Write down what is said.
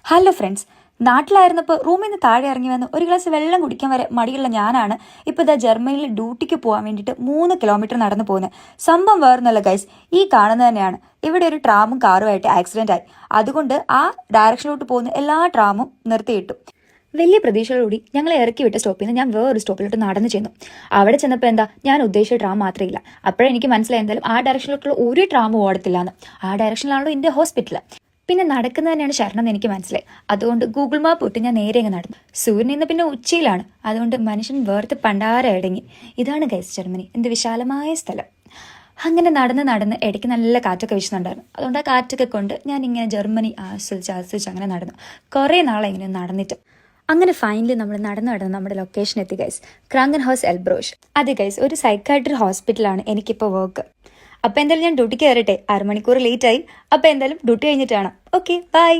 Hello friends, നാട്ടിലായിരുന്നപ്പോൾ റൂമിൽ നിന്ന് താഴെ ഇറങ്ങി വന്ന് ഒരു ഗ്ലാസ് വെള്ളം കുടിക്കാൻ വരെ മടിയുള്ള ഞാനാണ് ഇപ്പോൾ ഇതാ ജർമ്മനിയിൽ ഡ്യൂട്ടിക്ക് പോകാൻ വേണ്ടിയിട്ട് 3 കിലോമീറ്റർ നടന്നു പോകുന്നത്. സംഭവം വേറൊന്നുമല്ല ഗൈസ്, ഈ കാണുന്നത് തന്നെയാണ്. ഇവിടെ ഒരു ട്രാമും കാറുമായിട്ട് ആക്സിഡന്റ് ആയി. അതുകൊണ്ട് ആ ഡയറക്ഷനിലോട്ട് പോകുന്ന എല്ലാ ട്രാമും നിർത്തിയിട്ടു. വലിയ പ്രതീക്ഷയോടുകൂടി ഞങ്ങളെ ഇറക്കി വിട്ട സ്റ്റോപ്പിൽ നിന്ന് ഞാൻ വേറൊരു സ്റ്റോപ്പിലോട്ട് നടന്നു ചെന്നു. അവിടെ ചെന്നപ്പോൾ എന്താ, ഞാൻ ഉദ്ദേശിച്ച ട്രാം മാത്രമേ ഇല്ല. അപ്പോഴെനിക്ക് മനസ്സിലായി എന്തായാലും ആ ഡയറക്ഷനിലോട്ടുള്ള ഒരു ട്രാമും ഓടത്തില്ല എന്ന്. ആ ഡയറക്ഷനിലാണല്ലോ എൻ്റെ ഹോസ്പിറ്റൽ. പിന്നെ നടക്കുന്നത് തന്നെയാണ് ശരണം എന്ന് എനിക്ക് മനസ്സിലായി. അതുകൊണ്ട് ഗൂഗിൾ മാപ്പ് ഇട്ട് ഞാൻ നേരെ അങ്ങ് നടന്നു. സൂര്യൻ ഇന്ന് പിന്നെ ഉച്ചയിലാണ്, അതുകൊണ്ട് മനുഷ്യൻ വേർത്ത് പണ്ടാര ഇടങ്ങി. ഇതാണ് ഗൈസ് ജർമ്മനി, എന്ത് വിശാലമായ സ്ഥലം. അങ്ങനെ നടന്ന് ഇടയ്ക്ക് നല്ല കാറ്റൊക്കെ വീശുന്നുണ്ടായിരുന്നു. അതുകൊണ്ട് ആ കാറ്റൊക്കെ കൊണ്ട് ഞാൻ ഇങ്ങനെ ജർമ്മനി ആസ്വദിച്ച് അങ്ങനെ നടന്നു. കുറേ നാളെ ഇങ്ങനെ നടന്നിട്ട് അങ്ങനെ ഫൈനലി നമ്മൾ നടന്ന് നമ്മുടെ ലൊക്കേഷൻ എത്തി ഗൈസ്. ക്രാങ്കൻഹോസ് എൽബ്രോഷ്. അതെ ഗൈസ്, ഒരു സൈക്കാട്രി ഹോസ്പിറ്റലാണ് എനിക്കിപ്പോൾ വർക്ക്. അപ്പോൾ എന്തായാലും ഞാൻ ഡ്യൂട്ടിക്ക് കയറട്ടെ. 6 മണിക്കൂർ ലേറ്റായി. അപ്പോൾ എന്തായാലും ഡ്യൂട്ടി കഴിഞ്ഞിട്ട് കാണാം. Okay, by.